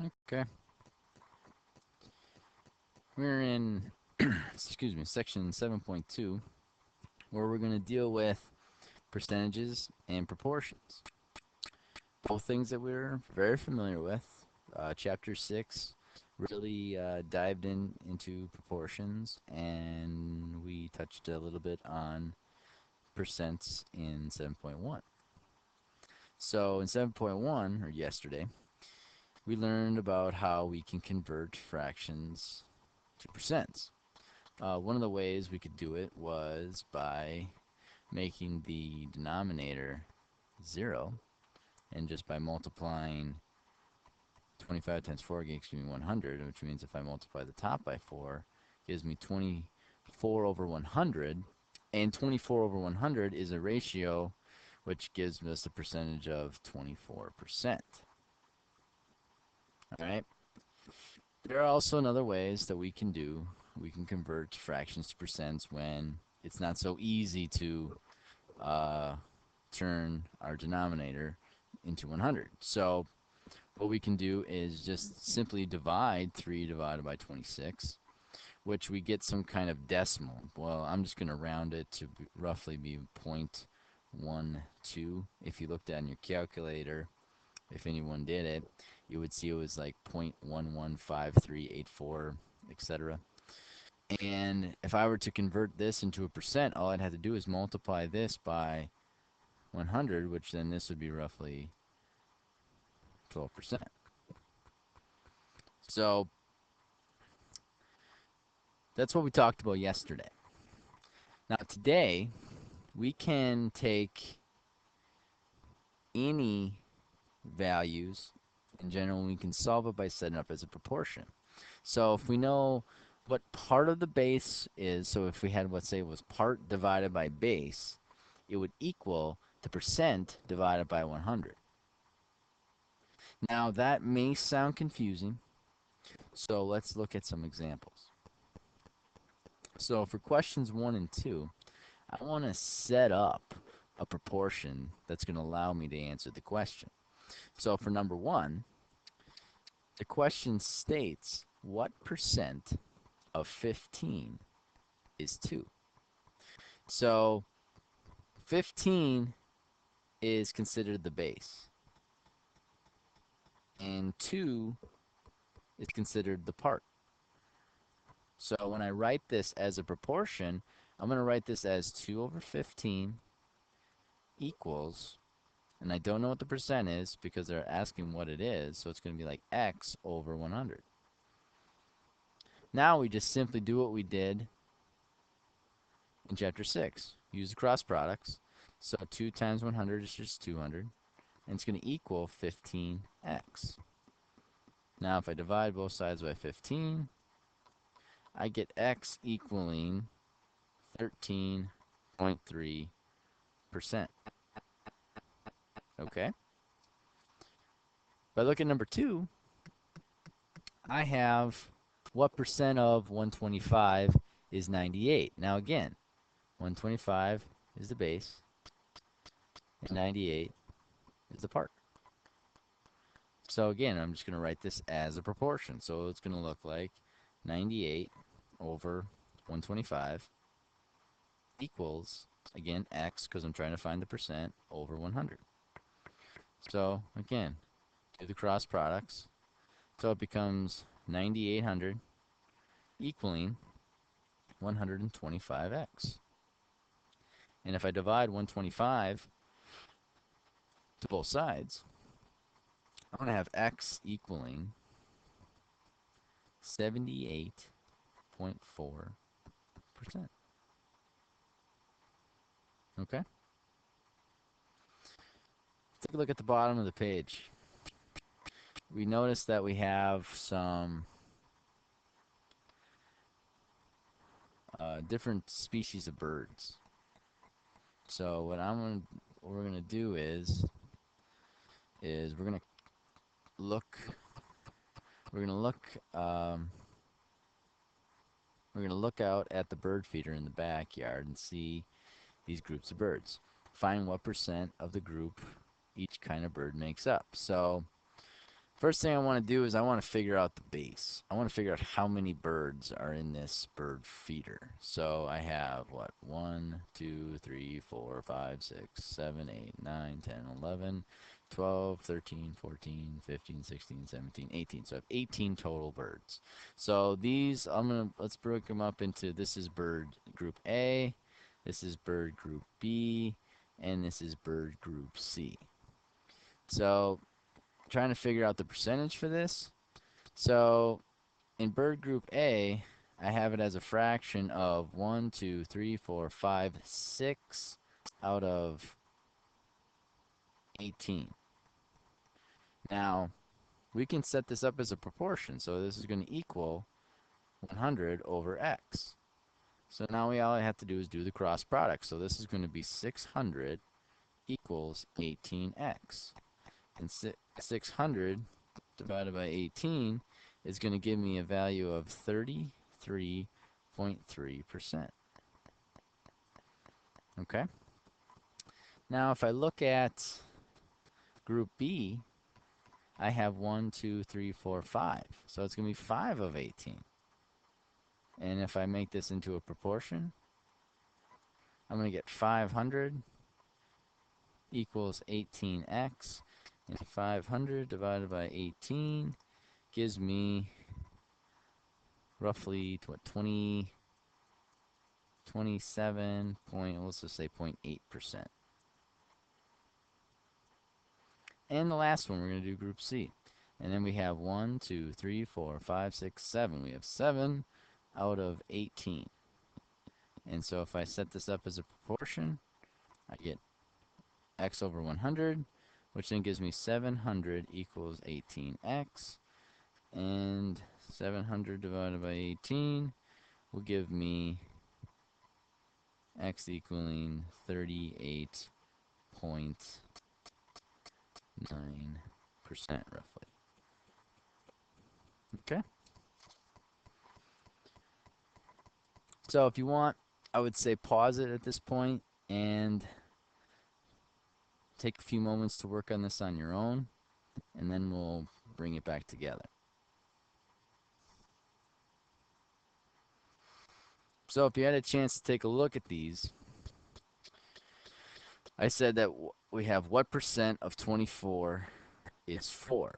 Okay. We're in, excuse me, section 7.2, where we're going to deal with percentages and proportions. Both things that we're very familiar with. Chapter 6 really dived into proportions, and we touched a little bit on percents in 7.1. So in 7.1, or yesterday, we learned about how we can convert fractions to percents. One of the ways we could do it was by making the denominator 0, and just by multiplying 25 times 4 gives me 100, which means if I multiply the top by 4, gives me 24 over 100, and 24 over 100 is a ratio which gives us a percentage of 24%. All right. There are also other ways that we can do. We can convert fractions to percents when it's not so easy to turn our denominator into 100. So what we can do is just simply divide 3 divided by 26, which we get some kind of decimal. Well, I'm just going to round it to roughly be 0.12. If you looked at it in your calculator, if anyone did it, you would see it was like 0.115384, etc. And if I were to convert this into a percent, all I'd have to do is multiply this by 100, which then this would be roughly 12%. So that's what we talked about yesterday. Now today, we can take any values in general, and we can solve it by setting up as a proportion. So if we know what part of the base is, so if we had, let's say it was part divided by base, it would equal the percent divided by 100. Now that may sound confusing, so let's look at some examples. So for questions 1 and 2, I want to set up a proportion that's going to allow me to answer the question. So for number 1, the question states, what percent of 15 is 2? So 15 is considered the base, and 2 is considered the part. So when I write this as a proportion, I'm going to write this as 2 over 15 equals, and I don't know what the percent is because they're asking what it is, so it's going to be like x over 100. Now we just simply do what we did in chapter 6. Use the cross products. So 2 times 100 is just 200, and it's going to equal 15x. Now if I divide both sides by 15, I get x equaling 13.3%. Okay? If I look at number 2, I have what percent of 125 is 98. Now again, 125 is the base, and 98 is the part. So again, I'm just going to write this as a proportion. So it's going to look like 98 over 125 equals, again, x, because I'm trying to find the percent, over 100. So again, do the cross products. So it becomes 9,800 equaling 125x. And if I divide 125 to both sides, I'm going to have x equaling 78.4%. Okay? Take a look at the bottom of the page. We notice that we have some different species of birds. So what we're gonna do is we're gonna look we're gonna look um, we're gonna look out at the bird feeder in the backyard and see these groups of birds. Find what percent of the group each kind of bird makes up. So First thing I want to do is I want to figure out the base. I want to figure out how many birds are in this bird feeder. So I have what? 1, 2, 3, 4, 5, 6, 7, 8, 9, 10, 11, 12, 13, 14, 15, 16, 17, 18. So I have 18 total birds. So these, let's break them up into, this is bird group A, this is bird group B, and this is bird group C. So trying to figure out the percentage for this. So in bird group A, I have it as a fraction of 1, 2, 3, 4, 5, 6 out of 18. Now, we can set this up as a proportion. So this is going to equal 100 over x. So now all I have to do is do the cross product. So this is going to be 600 equals 18x. And 600 divided by 18 is going to give me a value of 33.3%. Okay? Now, if I look at group B, I have 1, 2, 3, 4, 5. So it's going to be 5 of 18. And if I make this into a proportion, I'm going to get 500 equals 18x. And 500 divided by 18 gives me roughly, what, 27 point, let's just say 0.8%. And the last one, we're going to do group C. And then we have 1, 2, 3, 4, 5, 6, 7. We have 7 out of 18. And so if I set this up as a proportion, I get x over 100, which then gives me 700 equals 18x. And 700 divided by 18 will give me x equaling 38.9% roughly. Okay? So if you want, I would say pause it at this point and take a few moments to work on this on your own, and then we'll bring it back together. So if you had a chance to take a look at these, I said that we have what percent of 24 is 4.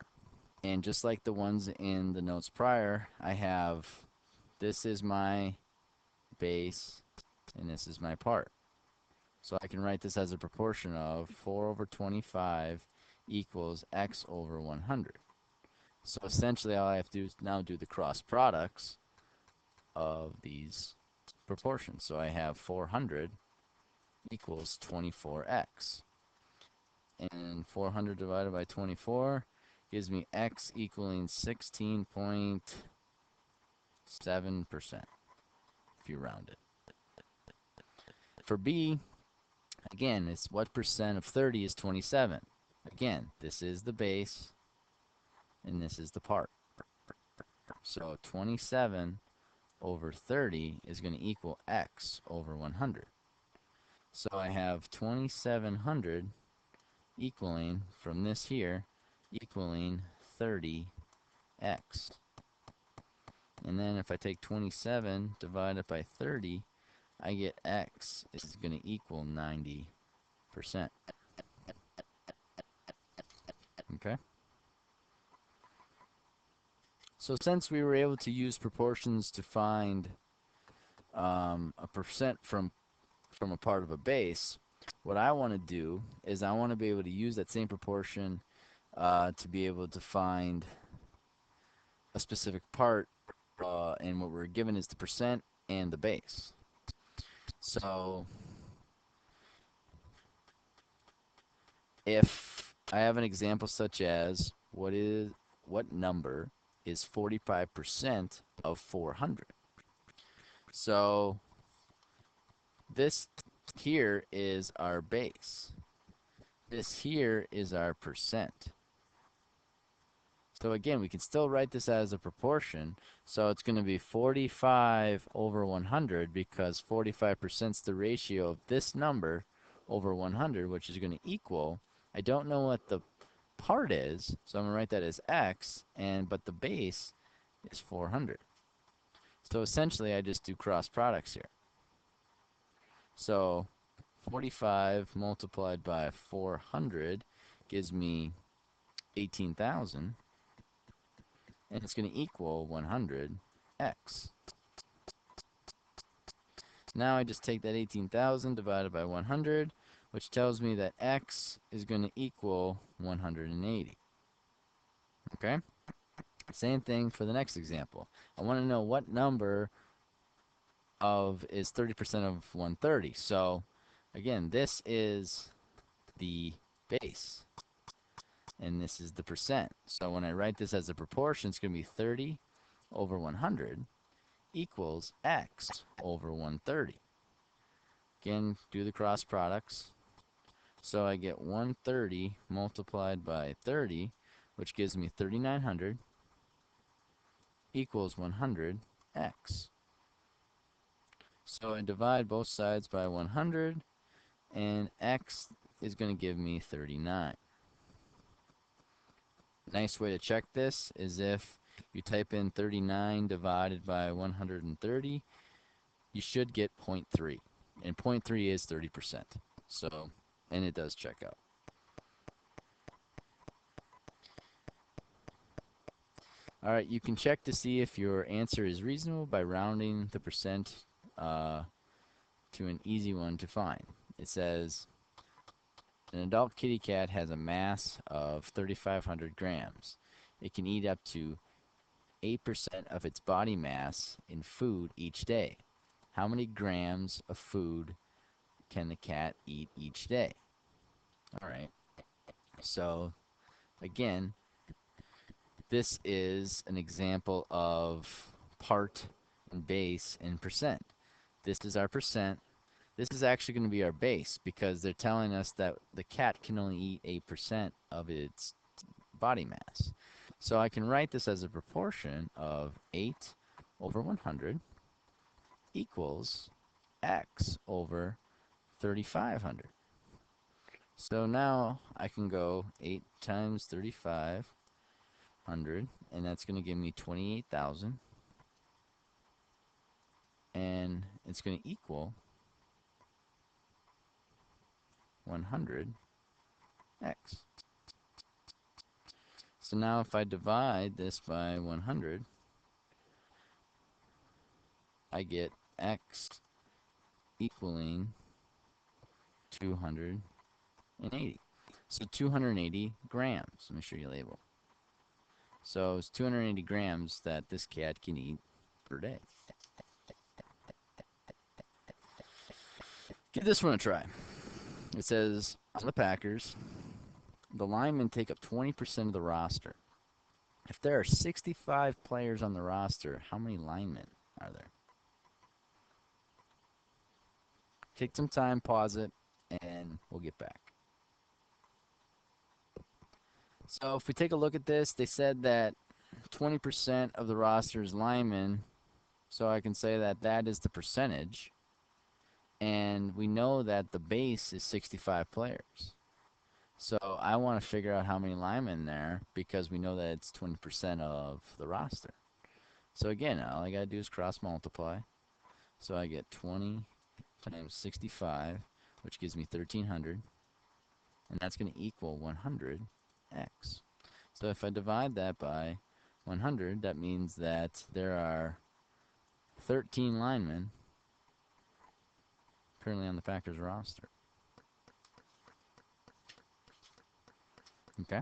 And just like the ones in the notes prior, I have, this is my base, and this is my part. So I can write this as a proportion of 4 over 25 equals x over 100. So essentially all I have to do is now do the cross products of these proportions. So I have 400 equals 24x. And 400 divided by 24 gives me x equaling 16.7% if you round it. For B, again, it's what percent of 30 is 27. Again, this is the base, and this is the part. So 27 over 30 is going to equal x over 100. So I have 2700 equaling, from this here, equaling 30x. And then if I take 27 divided by 30, I get x is going to equal 90%. Okay? So since we were able to use proportions to find a percent from a part of a base, what I want to do is I want to be able to use that same proportion to be able to find a specific part, and what we're given is the percent and the base. So if I have an example such as what number is 45% of 400? So this here is our base. This here is our percent. So again, we can still write this as a proportion. So it's going to be 45 over 100 because 45% is the ratio of this number over 100, which is going to equal, I don't know what the part is. So I'm going to write that as x, but the base is 400. So essentially, I just do cross products here. So 45 multiplied by 400 gives me 18,000, and it's going to equal 100x. Now I just take that 18,000 divided by 100, which tells me that x is going to equal 180. Okay? Same thing for the next example. I want to know what number is 30% of 130. So again, this is the base, and this is the percent. So when I write this as a proportion, it's going to be 30 over 100 equals x over 130. Again, do the cross products. So I get 130 multiplied by 30, which gives me 3,900 equals 100x. So I divide both sides by 100, and x is going to give me 39. Nice way to check this is if you type in 39 divided by 130, you should get 0.3. And 0.3 is 30%. So, and it does check out. All right, you can check to see if your answer is reasonable by rounding the percent to an easy one to find. It says an adult kitty cat has a mass of 3,500 grams. It can eat up to 8% of its body mass in food each day. How many grams of food can the cat eat each day? All right. So, again, this is an example of part and base and percent. This is our percent. This is actually going to be our base because they're telling us that the cat can only eat 8% of its body mass. So I can write this as a proportion of 8 over 100 equals x over 3,500. So now I can go 8 times 3,500, and that's going to give me 28,000. And it's going to equal 100x. So now if I divide this by 100, I get x equaling 280. So 280 grams. Let me show you a label. So it's 280 grams that this cat can eat per day. Give this one a try. It says on the Packers, the linemen take up 20% of the roster. If there are 65 players on the roster, how many linemen are there? Take some time, pause it, and we'll get back. So if we take a look at this, they said that 20% of the roster is linemen, so I can say that that is the percentage. And we know that the base is 65 players. So I want to figure out how many linemen there because we know that it's 20% of the roster. So again, all I got to do is cross multiply. So I get 20 times 65, which gives me 1,300. And that's going to equal 100x. So if I divide that by 100, that means that there are 13 linemen currently on the Packers roster. Okay.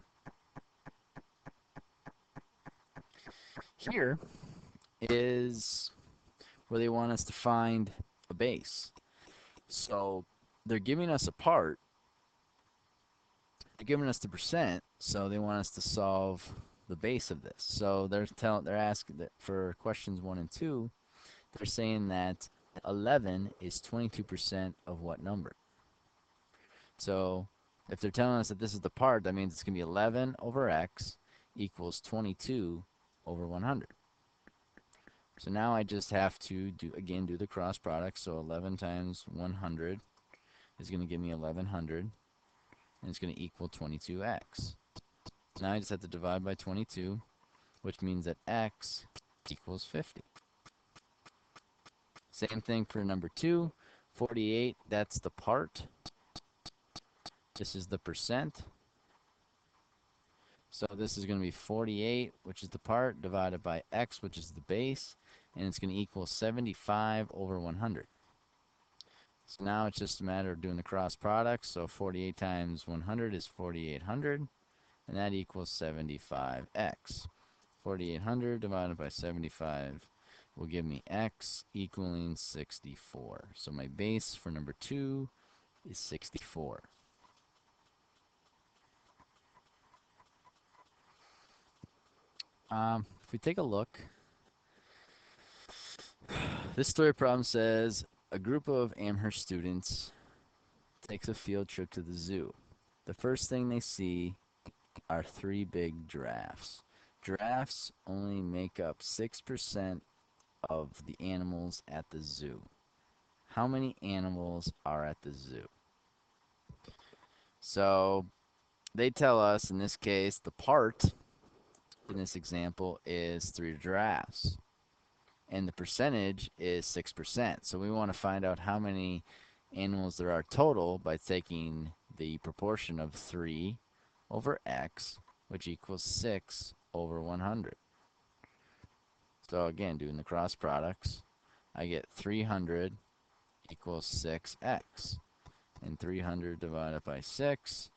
Here is where they want us to find a base. So they're giving us a part. They're giving us the percent, so they want us to solve the base of this. So they're asking that for questions 1 and 2, they're saying that 11 is 22% of what number? So if they're telling us that this is the part, that means it's going to be 11 over x equals 22 over 100. So now I just have to do the cross product. So 11 times 100 is going to give me 1100, and it's going to equal 22x. Now I just have to divide by 22, which means that x equals 50. Same thing for number 2. 48, that's the part. This is the percent. So this is going to be 48, which is the part, divided by x, which is the base, and it's going to equal 75 over 100. So now it's just a matter of doing the cross product. So 48 times 100 is 4,800, and that equals 75x. 4,800 divided by 75 will give me x equaling 64. So my base for number 2 is 64. If we take a look, this story problem says a group of Amherst students takes a field trip to the zoo. The first thing they see are 3 big giraffes. Giraffes only make up 6% of the animals at the zoo. How many animals are at the zoo? So they tell us, in this case, the part in this example is 3 giraffes. And the percentage is 6%. So we want to find out how many animals there are total by taking the proportion of 3 over x, which equals 6 over 100. So again, doing the cross products, I get 300 equals 6x. And 300 divided by 6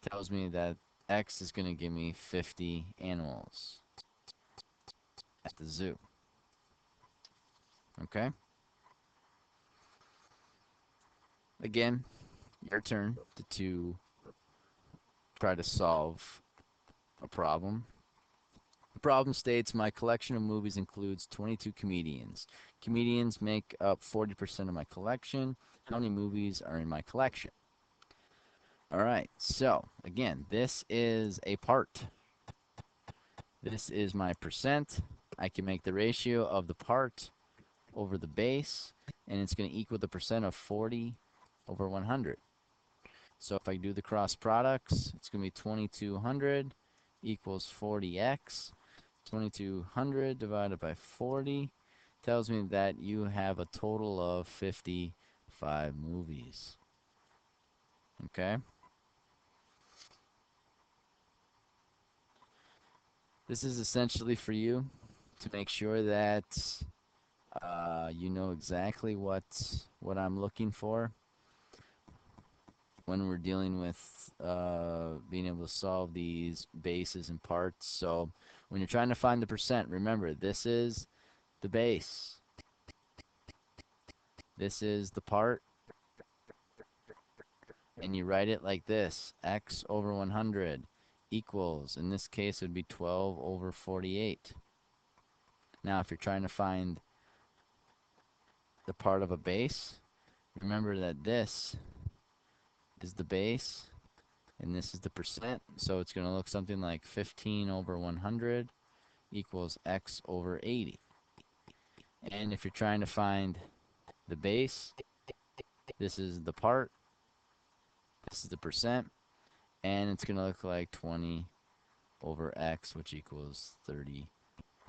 tells me that x is going to give me 50 animals at the zoo. Okay? Again, your turn to try to solve a problem. The problem states my collection of movies includes 22 comedians. Comedians make up 40% of my collection. How many movies are in my collection? All right, so again, this is a part. This is my percent. I can make the ratio of the part over the base, and it's going to equal the percent of 40 over 100. So if I do the cross products, it's going to be 2200 equals 40x. 2200 divided by 40 tells me that you have a total of 55 movies. Okay? This is essentially for you to make sure that you know exactly what I'm looking for when we're dealing with being able to solve these bases and parts. So when you're trying to find the percent, remember this is the base. This is the part. And you write it like this: x over 100 equals, in this case it would be 12 over 48. Now if you're trying to find the part of a base, remember that this is the base and this is the percent, so it's going to look something like 15 over 100 equals x over 80. And if you're trying to find the base, this is the part, this is the percent, and it's going to look like 20 over x, which equals 30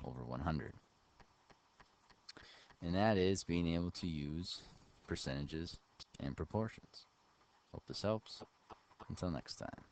over 100. And that is being able to use percentages and proportions. Hope this helps. Until next time.